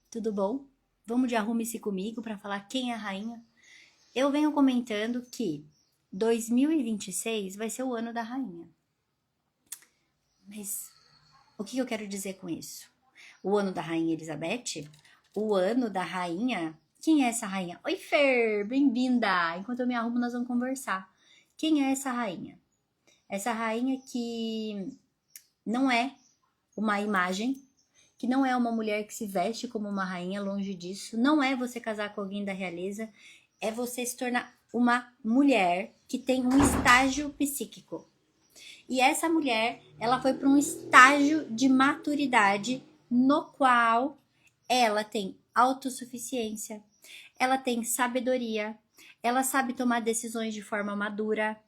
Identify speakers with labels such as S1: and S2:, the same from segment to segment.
S1: tudo bom? Vamos de arrume-se comigo para falar quem é a rainha? Eu venho comentando que 2026 vai ser o ano da rainha. Mas o que eu quero dizer com isso? O ano da rainha Elizabeth? O ano da rainha? Quem é essa rainha? Oi, Fer, bem-vinda! Enquanto eu me arrumo, nós vamos conversar. Quem é essa rainha? Essa rainha que não é uma imagem, que não é uma mulher que se veste como uma rainha, longe disso. Não é você casar com alguém da realeza, é você se tornar uma mulher que tem um estágio psíquico. E essa mulher, ela foi para um estágio de maturidade no qual ela tem autossuficiência, ela tem sabedoria, ela sabe tomar decisões de forma madura,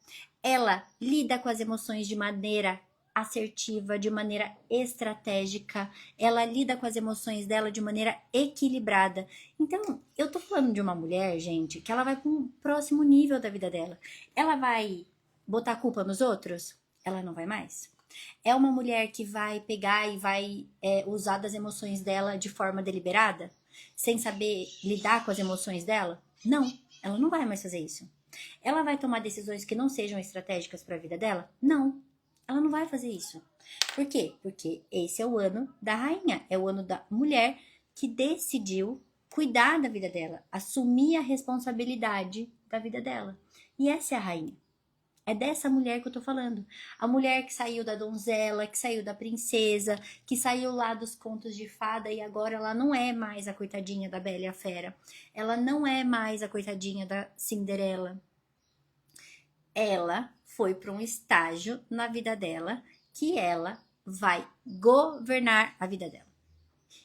S1: ela lida com as emoções de maneira assertiva, de maneira estratégica, ela lida com as emoções dela de maneira equilibrada. Então, eu tô falando de uma mulher, gente, que ela vai para um próximo nível da vida dela. Ela vai botar a culpa nos outros? Ela não vai mais. É uma mulher que vai pegar e vai usar das emoções dela de forma deliberada? Sem saber lidar com as emoções dela? Não, ela não vai mais fazer isso. Ela vai tomar decisões que não sejam estratégicas para a vida dela? Não, ela não vai fazer isso. Por quê? Porque esse é o ano da rainha, é o ano da mulher que decidiu cuidar da vida dela, assumir a responsabilidade da vida dela. E essa é a rainha. É dessa mulher que eu tô falando. A mulher que saiu da donzela, que saiu da princesa, que saiu lá dos contos de fada e agora ela não é mais a coitadinha da Bela e a Fera. Ela não é mais a coitadinha da Cinderela. Ela foi para um estágio na vida dela que ela vai governar a vida dela.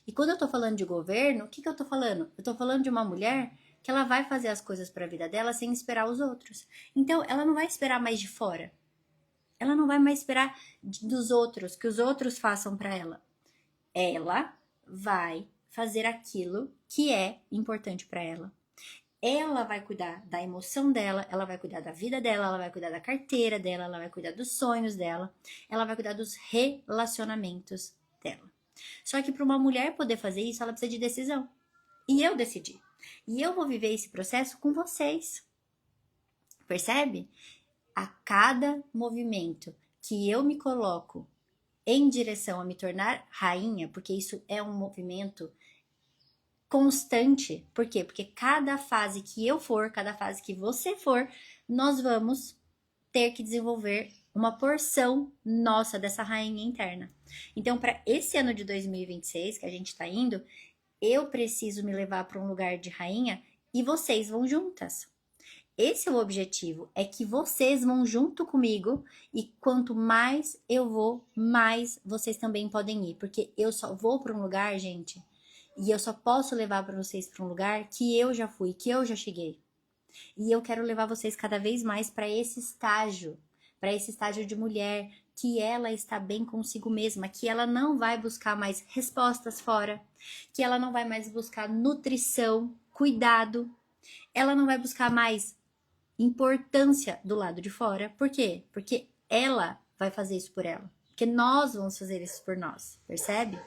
S1: E quando eu tô falando de governo, o que eu tô falando? Eu tô falando de uma mulher que ela vai fazer as coisas para a vida dela sem esperar os outros. Então, ela não vai esperar mais de fora. Ela não vai mais esperar dos outros, que os outros façam para ela. Ela vai fazer aquilo que é importante para ela. Ela vai cuidar da emoção dela, ela vai cuidar da vida dela, ela vai cuidar da carteira dela, ela vai cuidar dos sonhos dela, ela vai cuidar dos relacionamentos dela. Só que para uma mulher poder fazer isso, ela precisa de decisão. E eu decidi. E eu vou viver esse processo com vocês. Percebe? A cada movimento que eu me coloco em direção a me tornar rainha, porque isso é um movimento constante. Por quê? Porque cada fase que eu for, cada fase que você for, nós vamos ter que desenvolver uma porção nossa dessa rainha interna. Então, para esse ano de 2026 que a gente está indo, eu preciso me levar para um lugar de rainha e vocês vão juntas. Esse é o objetivo, é que vocês vão junto comigo e quanto mais eu vou, mais vocês também podem ir, porque eu só vou para um lugar, gente, e eu só posso levar para vocês para um lugar que eu já fui, que eu já cheguei. E eu quero levar vocês cada vez mais para esse estágio de mulher que ela está bem consigo mesma, que ela não vai buscar mais respostas fora, que ela não vai mais buscar nutrição, cuidado, ela não vai buscar mais importância do lado de fora. Por quê? Porque ela vai fazer isso por ela. Porque nós vamos fazer isso por nós, percebe?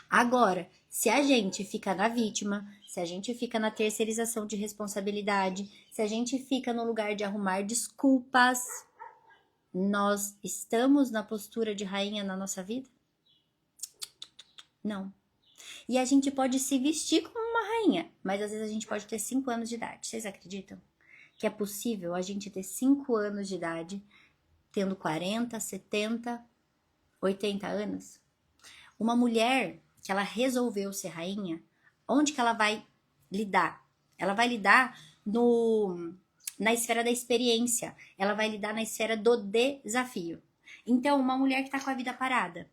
S1: Agora, se a gente fica na vítima, se a gente fica na terceirização de responsabilidade, se a gente fica no lugar de arrumar desculpas, nós estamos na postura de rainha na nossa vida? Não. E a gente pode se vestir como uma rainha, mas às vezes a gente pode ter 5 anos de idade. Vocês acreditam? Que é possível a gente ter 5 anos de idade, tendo 40, 70, 80 anos? Uma mulher que ela resolveu ser rainha, onde que ela vai lidar? Ela vai lidar na esfera da experiência, ela vai lidar na esfera do desafio. Então, uma mulher que tá com a vida parada,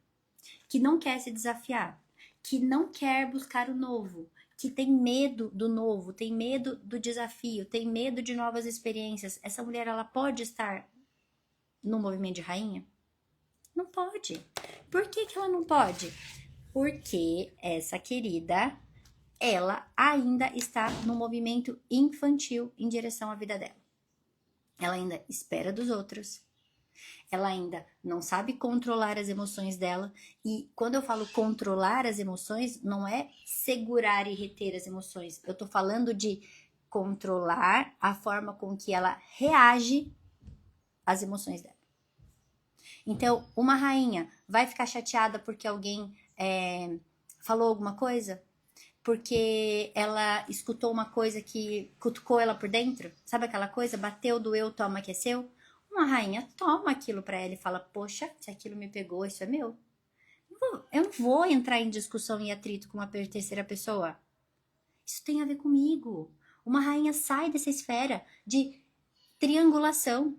S1: que não quer se desafiar, que não quer buscar o novo, que tem medo do novo, tem medo do desafio, tem medo de novas experiências, essa mulher ela pode estar no movimento de rainha? Não pode. Por que que ela não pode? Porque essa querida, ela ainda está no movimento infantil em direção à vida dela. Ela ainda espera dos outros. Ela ainda não sabe controlar as emoções dela. E quando eu falo controlar as emoções, não é segurar e reter as emoções. Eu tô falando de controlar a forma com que ela reage às emoções dela. Então, uma rainha vai ficar chateada porque alguém falou alguma coisa? Porque ela escutou uma coisa que cutucou ela por dentro? Sabe aquela coisa? Bateu, doeu, toma que é seu? Uma rainha toma aquilo pra ela e fala, poxa, se aquilo me pegou, isso é meu. Eu não vou entrar em discussão e atrito com uma terceira pessoa. Isso tem a ver comigo. Uma rainha sai dessa esfera de triangulação.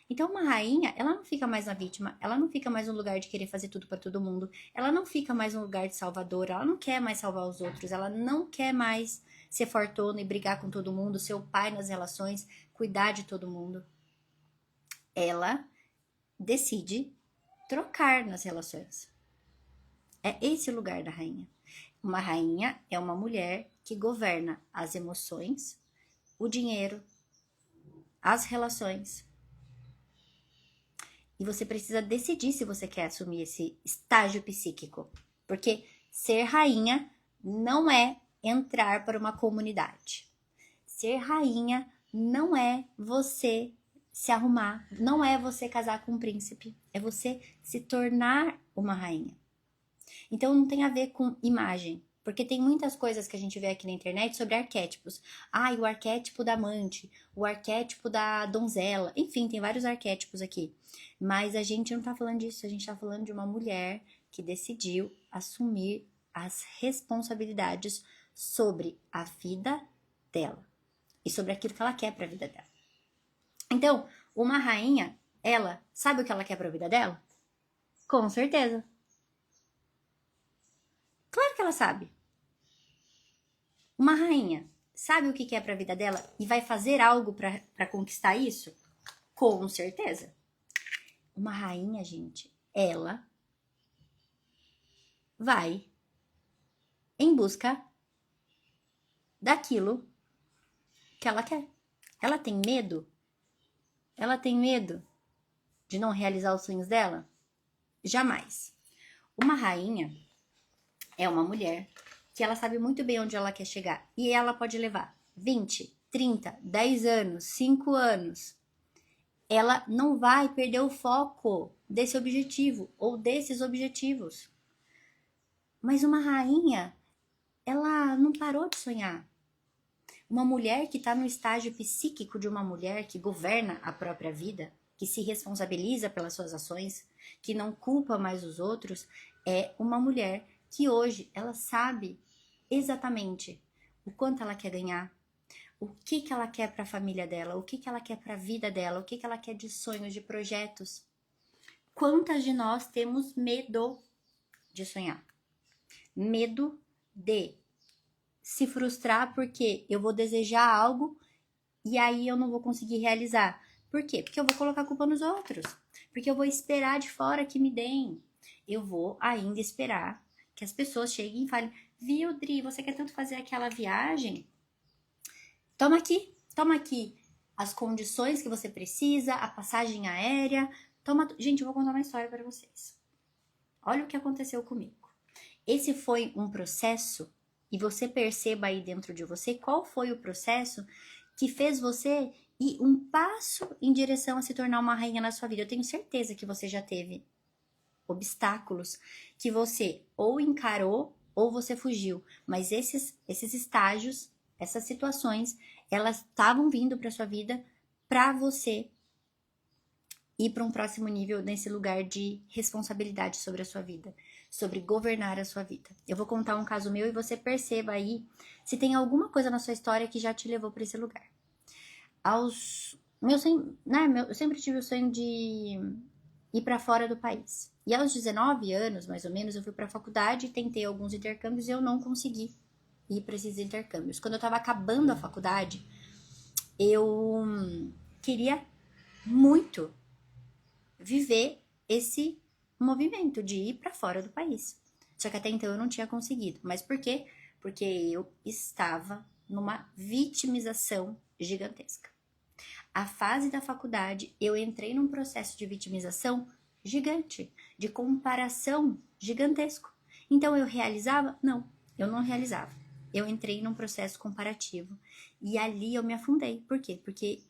S1: Então, uma rainha, ela não fica mais na vítima, ela não fica mais no lugar de querer fazer tudo pra todo mundo, ela não fica mais no lugar de salvadora, ela não quer mais salvar os outros, ela não quer mais ser fortuna e brigar com todo mundo, ser o pai nas relações, cuidar de todo mundo. Ela decide trocar nas relações. É esse o lugar da rainha. Uma rainha é uma mulher que governa as emoções, o dinheiro, as relações. E você precisa decidir se você quer assumir esse estágio psíquico. Porque ser rainha não é entrar para uma comunidade. Ser rainha não é você se arrumar, não é você casar com um príncipe, é você se tornar uma rainha. Então não tem a ver com imagem, porque tem muitas coisas que a gente vê aqui na internet sobre arquétipos. O arquétipo da amante, o arquétipo da donzela, enfim, tem vários arquétipos aqui. Mas a gente não tá falando disso, a gente tá falando de uma mulher que decidiu assumir as responsabilidades sobre a vida dela e sobre aquilo que ela quer para a vida dela. Então, uma rainha, ela sabe o que ela quer para a vida dela? Com certeza. Claro que ela sabe. Uma rainha sabe o que quer para a vida dela e vai fazer algo para conquistar isso? Com certeza. Uma rainha, gente, ela vai em busca daquilo que ela quer. Ela tem medo? Ela tem medo de não realizar os sonhos dela? Jamais. Uma rainha é uma mulher que ela sabe muito bem onde ela quer chegar. E ela pode levar 20, 30, 10 anos, 5 anos. Ela não vai perder o foco desse objetivo ou desses objetivos. Mas uma rainha, ela não parou de sonhar. Uma mulher que está no estágio psíquico de uma mulher que governa a própria vida, que se responsabiliza pelas suas ações, que não culpa mais os outros, é uma mulher que hoje ela sabe exatamente o quanto ela quer ganhar, o que ela quer para a família dela, o que ela quer para a vida dela, o que ela quer de sonhos, de projetos. Quantas de nós temos medo de sonhar? Medo de se frustrar porque eu vou desejar algo e aí eu não vou conseguir realizar. Por quê? Porque eu vou colocar a culpa nos outros. Porque eu vou esperar de fora que me deem. Eu vou ainda esperar que as pessoas cheguem e falem, viu, Dri, você quer tanto fazer aquela viagem? Toma aqui as condições que você precisa, a passagem aérea. Gente, eu vou contar uma história para vocês. Olha o que aconteceu comigo. Esse foi um processo, e você perceba aí dentro de você qual foi o processo que fez você ir um passo em direção a se tornar uma rainha na sua vida. Eu tenho certeza que você já teve obstáculos que você ou encarou ou você fugiu. Mas esses estágios, essas situações, elas estavam vindo para sua vida para você ir para um próximo nível nesse lugar de responsabilidade sobre a sua vida, sobre governar a sua vida. Eu vou contar um caso meu e você perceba aí se tem alguma coisa na sua história que já te levou para esse lugar. Eu sempre tive o sonho de ir para fora do país. E aos 19 anos, mais ou menos, eu fui para a faculdade e tentei alguns intercâmbios e eu não consegui ir para esses intercâmbios. Quando eu estava acabando a faculdade, eu queria muito viver esse movimento de ir para fora do país. Só que até então eu não tinha conseguido. Mas por quê? Porque eu estava numa vitimização gigantesca. a fase da faculdade, eu entrei num processo de vitimização gigante, de comparação gigantesco. Então eu realizava? Não, eu não realizava. Eu entrei num processo comparativo e ali eu me afundei. Por quê? Porque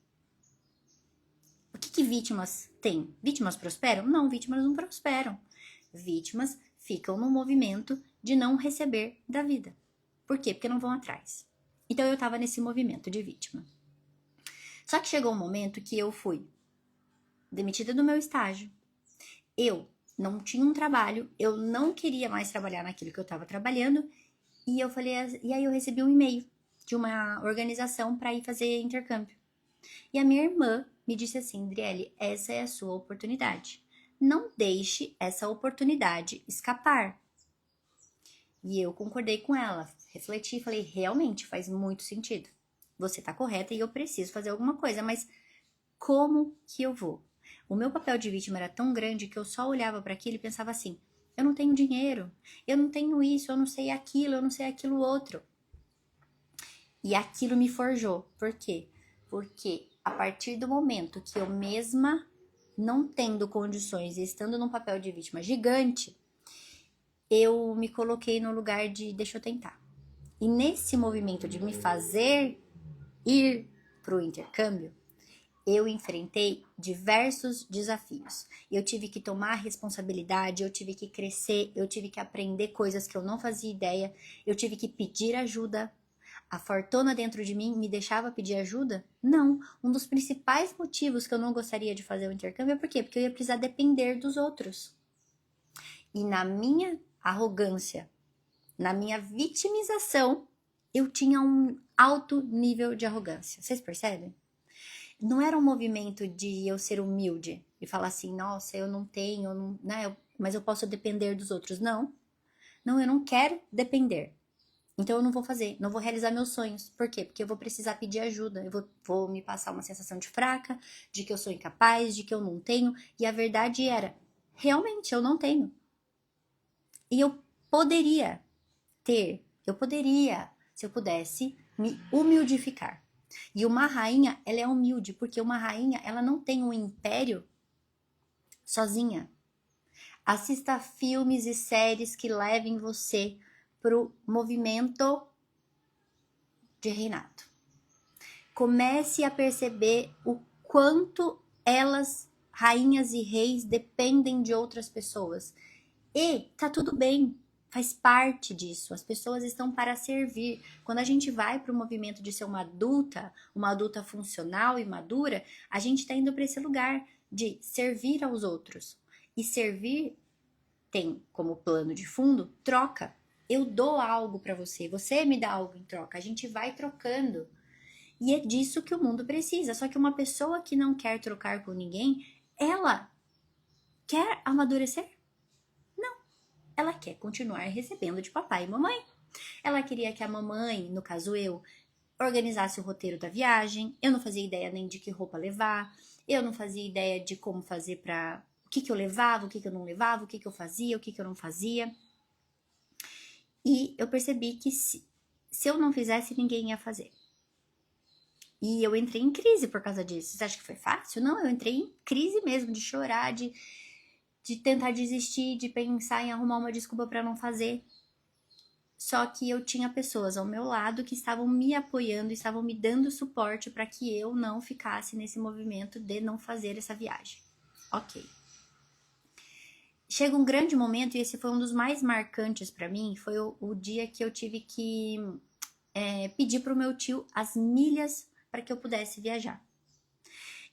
S1: o que vítimas têm? Vítimas prosperam? Não, vítimas não prosperam. Vítimas ficam no movimento de não receber da vida. Por quê? Porque não vão atrás. Então eu tava nesse movimento de vítima. Só que chegou um momento que eu fui demitida do meu estágio. Eu não tinha um trabalho, eu não queria mais trabalhar naquilo que eu estava trabalhando, e eu falei, e aí eu recebi um e-mail de uma organização para ir fazer intercâmbio. E a minha irmã me disse assim, Driele, essa é a sua oportunidade. Não deixe essa oportunidade escapar. E eu concordei com ela, refleti e falei, realmente faz muito sentido. Você tá correta e eu preciso fazer alguma coisa, mas como que eu vou? O meu papel de vítima era tão grande que eu só olhava para aquilo e pensava assim, eu não tenho dinheiro, eu não tenho isso, eu não sei aquilo, eu não sei aquilo outro. E aquilo me forjou. Por quê? Porque a partir do momento que eu mesma, não tendo condições e estando num papel de vítima gigante, eu me coloquei no lugar de deixa eu tentar. E nesse movimento de me fazer ir para o intercâmbio, eu enfrentei diversos desafios. Eu tive que tomar responsabilidade, eu tive que crescer, eu tive que aprender coisas que eu não fazia ideia, eu tive que pedir ajuda. A fortuna dentro de mim me deixava pedir ajuda? Não. Um dos principais motivos que eu não gostaria de fazer o intercâmbio é por quê? Porque eu ia precisar depender dos outros. E na minha arrogância, na minha vitimização, eu tinha um alto nível de arrogância. Vocês percebem? Não era um movimento de eu ser humilde e falar assim, nossa, eu não tenho, eu não, né, mas eu posso depender dos outros. Não, eu não quero depender. Então eu não vou fazer, não vou realizar meus sonhos. Por quê? Porque eu vou precisar pedir ajuda. Eu vou me passar uma sensação de fraca, de que eu sou incapaz, de que eu não tenho. E a verdade era, realmente eu não tenho. E eu poderia, se eu pudesse, me humildificar. E uma rainha, ela é humilde, porque uma rainha, ela não tem um império sozinha. Assista filmes e séries que levem você pro movimento de reinado. Comece a perceber o quanto elas, rainhas e reis, dependem de outras pessoas. E tá tudo bem, faz parte disso. As pessoas estão para servir. Quando a gente vai para o movimento de ser uma adulta funcional e madura, a gente está indo para esse lugar de servir aos outros. E servir tem como plano de fundo troca. Eu dou algo para você, você me dá algo em troca. A gente vai trocando. E é disso que o mundo precisa. Só que uma pessoa que não quer trocar com ninguém, ela quer amadurecer? Ela quer continuar recebendo de papai e mamãe. Ela queria que a mamãe, no caso eu, organizasse o roteiro da viagem. Eu não fazia ideia nem de que roupa levar. Eu não fazia ideia de como fazer para... O que eu levava, o que eu não levava, o que eu fazia, o que eu não fazia. E eu percebi que se eu não fizesse, ninguém ia fazer. E eu entrei em crise por causa disso. Você acha que foi fácil? Não, eu entrei em crise mesmo, de chorar, de tentar desistir, de pensar em arrumar uma desculpa para não fazer. Só que eu tinha pessoas ao meu lado que estavam me apoiando, estavam me dando suporte para que eu não ficasse nesse movimento de não fazer essa viagem. Ok. Chega um grande momento, e esse foi um dos mais marcantes para mim, foi o dia que eu tive que pedir pro meu tio as milhas para que eu pudesse viajar.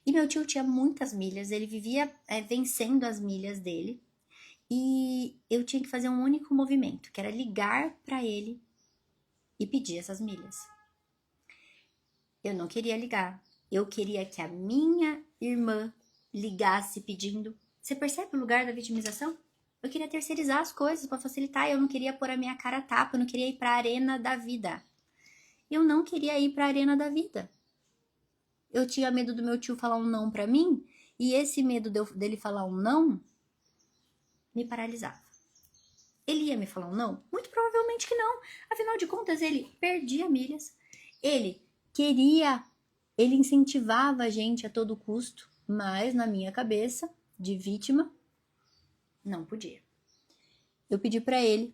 S1: E meu tio tinha muitas milhas, ele vivia vencendo as milhas dele. E eu tinha que fazer um único movimento, que era ligar para ele e pedir essas milhas. Eu não queria ligar. Eu queria que a minha irmã ligasse pedindo. Você percebe o lugar da vitimização? Eu queria terceirizar as coisas para facilitar. Eu não queria pôr a minha cara a tapa. Eu não queria ir para a arena da vida. Eu não queria ir para a arena da vida. Eu tinha medo do meu tio falar um não para mim. E esse medo dele falar um não me paralisava. Ele ia me falar um não? Muito provavelmente que não. Afinal de contas, ele perdia milhas. Ele Ele incentivava a gente a todo custo, mas na minha cabeça, de vítima, não podia. Eu pedi para ele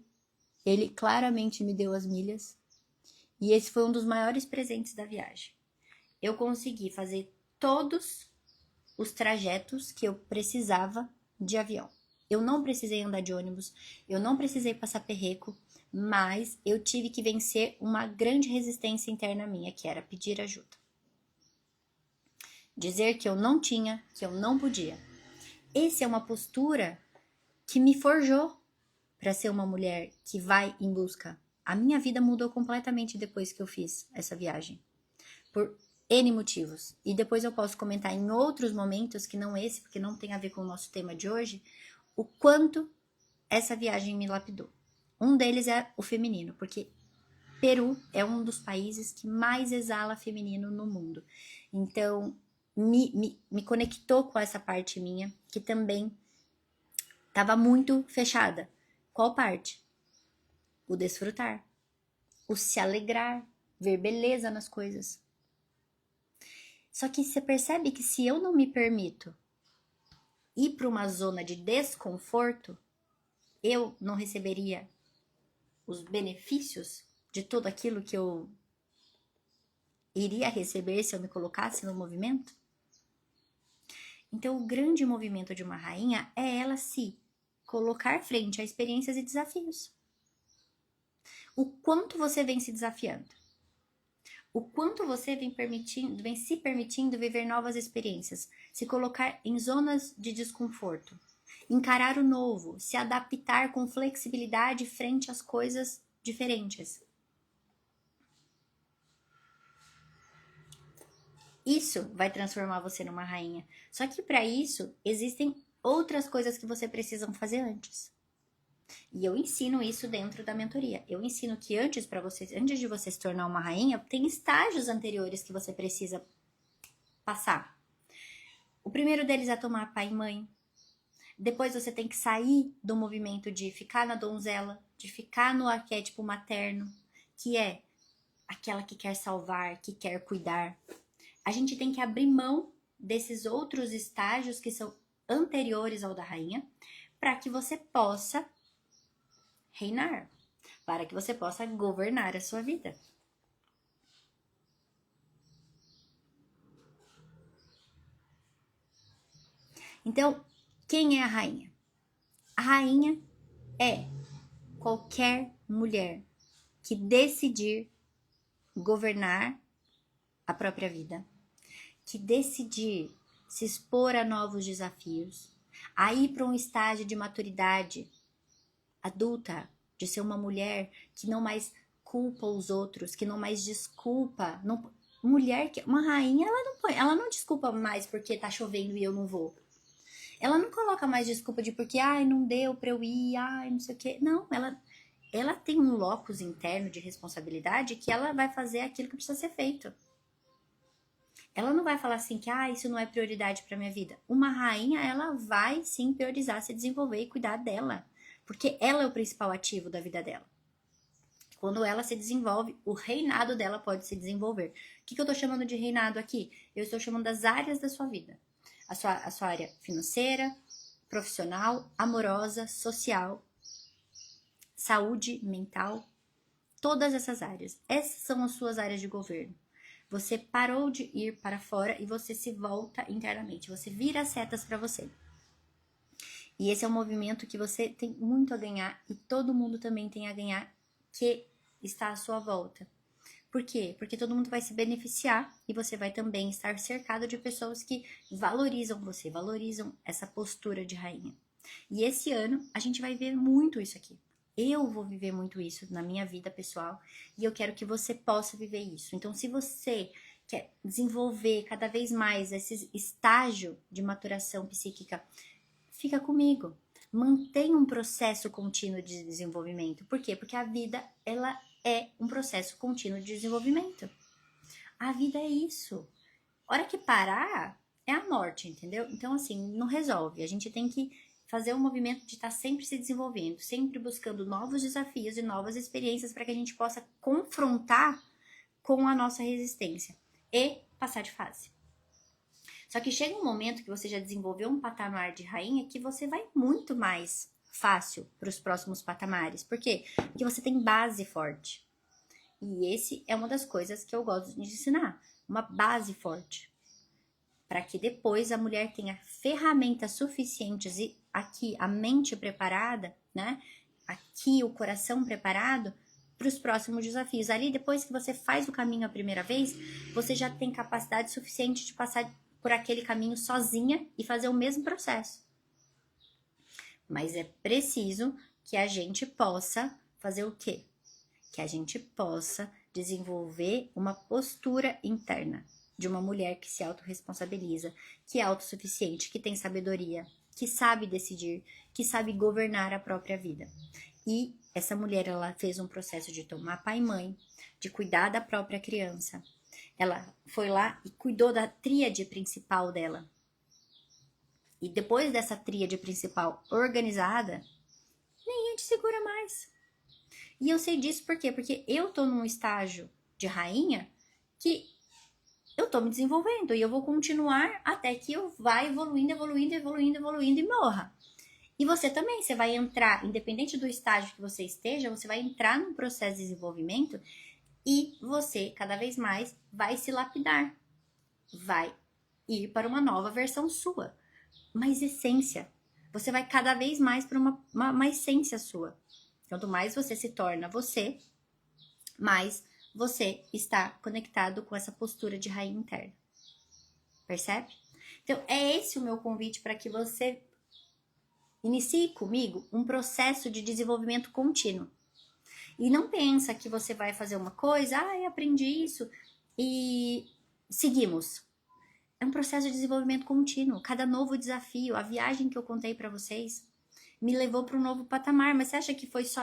S1: claramente me deu as milhas, e esse foi um dos maiores presentes da viagem. Eu consegui fazer todos os trajetos que eu precisava de avião. Eu não precisei andar de ônibus, eu não precisei passar perreco, mas eu tive que vencer uma grande resistência interna minha, que era pedir ajuda. Dizer que eu não tinha, que eu não podia. Essa é uma postura que me forjou para ser uma mulher que vai em busca. A minha vida mudou completamente depois que eu fiz essa viagem. Por N motivos. E depois eu posso comentar em outros momentos, que não esse, porque não tem a ver com o nosso tema de hoje, o quanto essa viagem me lapidou. Um deles é o feminino, porque Peru é um dos países que mais exala feminino no mundo. Então, me conectou com essa parte minha, que também estava muito fechada. Qual parte? O desfrutar. O se alegrar, ver beleza nas coisas. Só que você percebe que se eu não me permito ir para uma zona de desconforto, eu não receberia os benefícios de tudo aquilo que eu iria receber se eu me colocasse no movimento? Então, o grande movimento de uma rainha é ela se colocar frente a experiências e desafios. O quanto você vem se desafiando? O quanto você vem se permitindo viver novas experiências, se colocar em zonas de desconforto, encarar o novo, se adaptar com flexibilidade frente às coisas diferentes. Isso vai transformar você numa rainha. Só que para isso, existem outras coisas que você precisa fazer antes. E eu ensino isso dentro da mentoria. Eu ensino que antes de você se tornar uma rainha, tem estágios anteriores que você precisa passar. O primeiro deles é tomar pai e mãe. Depois você tem que sair do movimento de ficar na donzela, de ficar no arquétipo materno, que é aquela que quer salvar, que quer cuidar. A gente tem que abrir mão desses outros estágios que são anteriores ao da rainha, para que você possa reinar, para que você possa governar a sua vida. Então, quem é a rainha? A rainha é qualquer mulher que decidir governar a própria vida, que decidir se expor a novos desafios, a ir para um estágio de maturidade adulta, de ser uma mulher que não mais culpa os outros, que não mais desculpa. Não, mulher que uma rainha, ela não desculpa mais porque tá chovendo e eu não vou. Ela não coloca mais desculpa de porque, ai, não deu pra eu ir, ai, não sei o quê. Não, ela tem um locus interno de responsabilidade que ela vai fazer aquilo que precisa ser feito. Ela não vai falar assim que, isso não é prioridade pra minha vida. Uma rainha, ela vai sim priorizar, se desenvolver e cuidar dela. Porque ela é o principal ativo da vida dela. Quando ela se desenvolve, o reinado dela pode se desenvolver. O que eu estou chamando de reinado aqui? Eu estou chamando das áreas da sua vida. A sua área financeira, profissional, amorosa, social, saúde mental, todas essas áreas. Essas são as suas áreas de governo. Você parou de ir para fora e você se volta internamente. Você vira as setas para você. E esse é um movimento que você tem muito a ganhar e todo mundo também tem a ganhar que está à sua volta. Por quê? Porque todo mundo vai se beneficiar e você vai também estar cercado de pessoas que valorizam você, valorizam essa postura de rainha. E esse ano a gente vai ver muito isso aqui. Eu vou viver muito isso na minha vida pessoal e eu quero que você possa viver isso. Então, se você quer desenvolver cada vez mais esse estágio de maturação psíquica, fica comigo. Mantenha um processo contínuo de desenvolvimento. Por quê? Porque a vida, ela é um processo contínuo de desenvolvimento. A vida é isso. A hora que parar, é a morte, entendeu? Então, assim, não resolve. A gente tem que fazer um movimento de estar sempre se desenvolvendo, sempre buscando novos desafios e novas experiências para que a gente possa confrontar com a nossa resistência. E passar de fase. Só que chega um momento que você já desenvolveu um patamar de rainha que você vai muito mais fácil para os próximos patamares. Por quê? Porque você tem base forte. E esse é uma das coisas que eu gosto de ensinar. Uma base forte. Para que depois a mulher tenha ferramentas suficientes e aqui a mente preparada, né? Aqui o coração preparado para os próximos desafios. Ali, depois que você faz o caminho a primeira vez, você já tem capacidade suficiente de passar por aquele caminho sozinha e fazer o mesmo processo. Mas é preciso que a gente possa fazer o quê? Que a gente possa desenvolver uma postura interna de uma mulher que se autorresponsabiliza, que é autossuficiente, que tem sabedoria, que sabe decidir, que sabe governar a própria vida. E essa mulher, ela fez um processo de tomar pai e mãe, de cuidar da própria criança. Ela foi lá e cuidou da tríade principal dela. E depois dessa tríade principal organizada, ninguém te segura mais. E eu sei disso por quê? Porque eu tô num estágio de rainha que eu tô me desenvolvendo e eu vou continuar até que eu vá evoluindo e morra. E você também, você vai entrar, independente do estágio que você esteja, você vai entrar num processo de desenvolvimento e você, cada vez mais, vai se lapidar. Vai ir para uma nova versão sua. Mais essência. Você vai cada vez mais para uma essência sua. Quanto mais você se torna você, mais você está conectado com essa postura de rainha interna. Percebe? Então, é esse o meu convite para que você inicie comigo um processo de desenvolvimento contínuo. E não pensa que você vai fazer uma coisa, eu aprendi isso e seguimos. É um processo de desenvolvimento contínuo. Cada novo desafio, a viagem que eu contei para vocês, me levou para um novo patamar. Mas você acha que foi só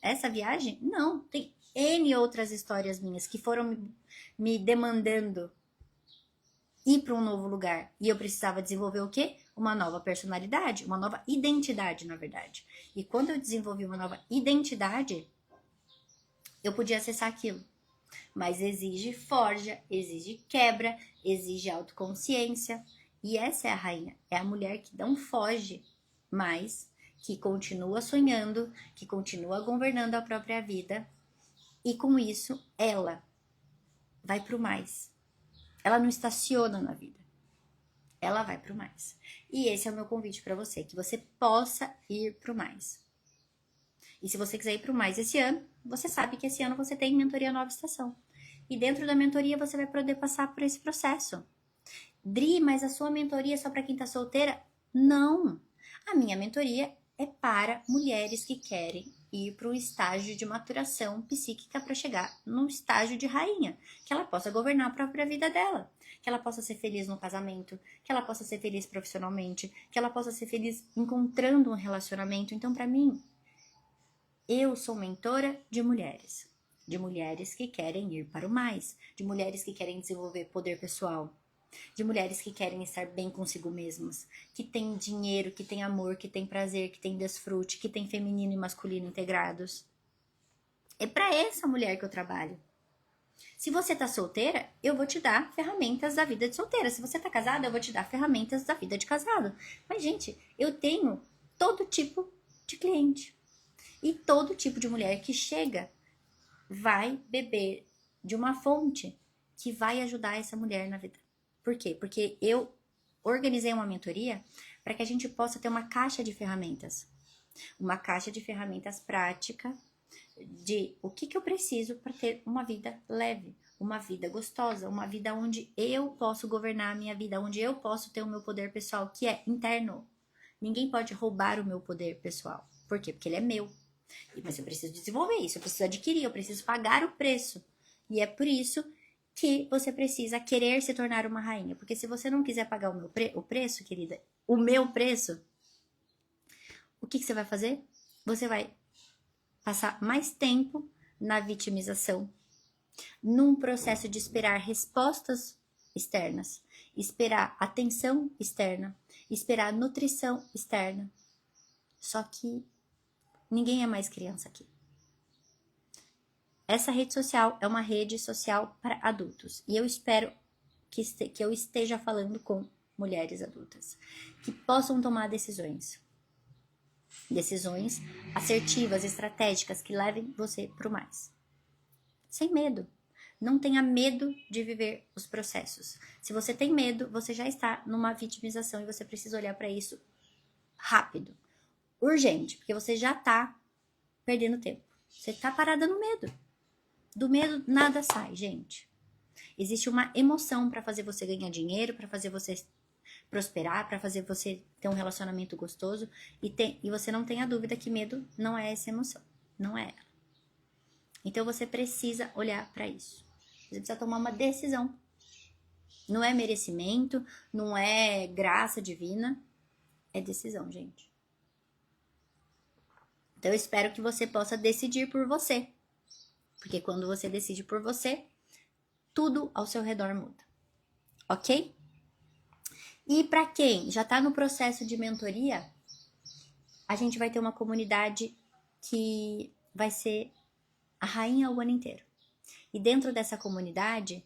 S1: essa viagem? Não, tem N outras histórias minhas que foram me demandando ir para um novo lugar. E eu precisava desenvolver o quê? Uma nova personalidade, uma nova identidade, na verdade. E quando eu desenvolvi uma nova identidade, eu podia acessar aquilo. Mas exige forja, exige quebra, exige autoconsciência. E essa é a rainha, é a mulher que não foge, mas que continua sonhando, que continua governando a própria vida. E com isso, ela vai pro mais. Ela não estaciona na vida. Ela vai pro mais. E esse é o meu convite para você, que você possa ir pro mais. E se você quiser ir pro mais esse ano, você sabe que esse ano você tem mentoria Nova Estação. E dentro da mentoria você vai poder passar por esse processo. Dri, mas a sua mentoria é só para quem tá solteira? Não. A minha mentoria é para mulheres que querem ir para um estágio de maturação psíquica para chegar num estágio de rainha, que ela possa governar a própria vida dela, que ela possa ser feliz no casamento, que ela possa ser feliz profissionalmente, que ela possa ser feliz encontrando um relacionamento. Então, para mim, eu sou mentora de mulheres que querem ir para o mais, de mulheres que querem desenvolver poder pessoal, de mulheres que querem estar bem consigo mesmas, que tem dinheiro, que tem amor, que tem prazer, que tem desfrute, que tem feminino e masculino integrados. É para essa mulher que eu trabalho. Se você tá solteira, eu vou te dar ferramentas da vida de solteira. Se você tá casada, eu vou te dar ferramentas da vida de casado. Mas, gente, eu tenho todo tipo de cliente. E todo tipo de mulher que chega vai beber de uma fonte que vai ajudar essa mulher na vida. Por quê? Porque eu organizei uma mentoria para que a gente possa ter uma caixa de ferramentas. Uma caixa de ferramentas prática de o que eu preciso para ter uma vida leve, uma vida gostosa, uma vida onde eu posso governar a minha vida, onde eu posso ter o meu poder pessoal, que é interno. Ninguém pode roubar o meu poder pessoal. Por quê? Porque ele é meu. Mas eu preciso desenvolver isso, eu preciso adquirir, eu preciso pagar o preço. E é por isso que você precisa querer se tornar uma rainha. Porque se você não quiser pagar o preço, querida, o meu preço, o que você vai fazer? Você vai passar mais tempo na vitimização, num processo de esperar respostas externas, esperar atenção externa, esperar nutrição externa. Só que ninguém é mais criança aqui. Essa rede social é uma rede social para adultos. E eu espero que eu esteja falando com mulheres adultas, que possam tomar decisões assertivas, estratégicas, que levem você pro mais. Sem medo. Não tenha medo de viver os processos. Se você tem medo, você já está numa vitimização e você precisa olhar para isso rápido, urgente, porque você já tá perdendo tempo. Você tá parada no medo. Do medo nada sai, gente. Existe uma emoção para fazer você ganhar dinheiro, para fazer você prosperar, para fazer você ter um relacionamento gostoso e você não tenha dúvida que medo não é essa emoção, não é ela. Então você precisa olhar para isso. Você precisa tomar uma decisão. Não é merecimento, não é graça divina, é decisão, gente. Então eu espero que você possa decidir por você. Porque quando você decide por você, tudo ao seu redor muda. Ok? E para quem já está no processo de mentoria, a gente vai ter uma comunidade que vai ser a rainha o ano inteiro. E dentro dessa comunidade,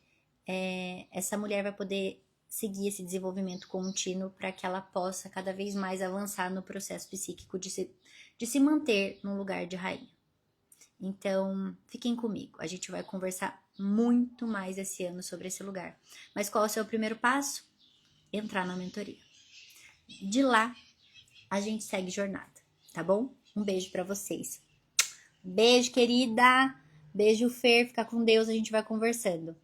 S1: essa mulher vai poder seguir esse desenvolvimento contínuo para que ela possa cada vez mais avançar no processo psíquico de se manter no lugar de rainha. Então, fiquem comigo. A gente vai conversar muito mais esse ano sobre esse lugar. Mas qual é o seu primeiro passo? Entrar na mentoria. De lá, a gente segue jornada, tá bom? Um beijo para vocês. Beijo, querida. Beijo, Fer. Fica com Deus, a gente vai conversando.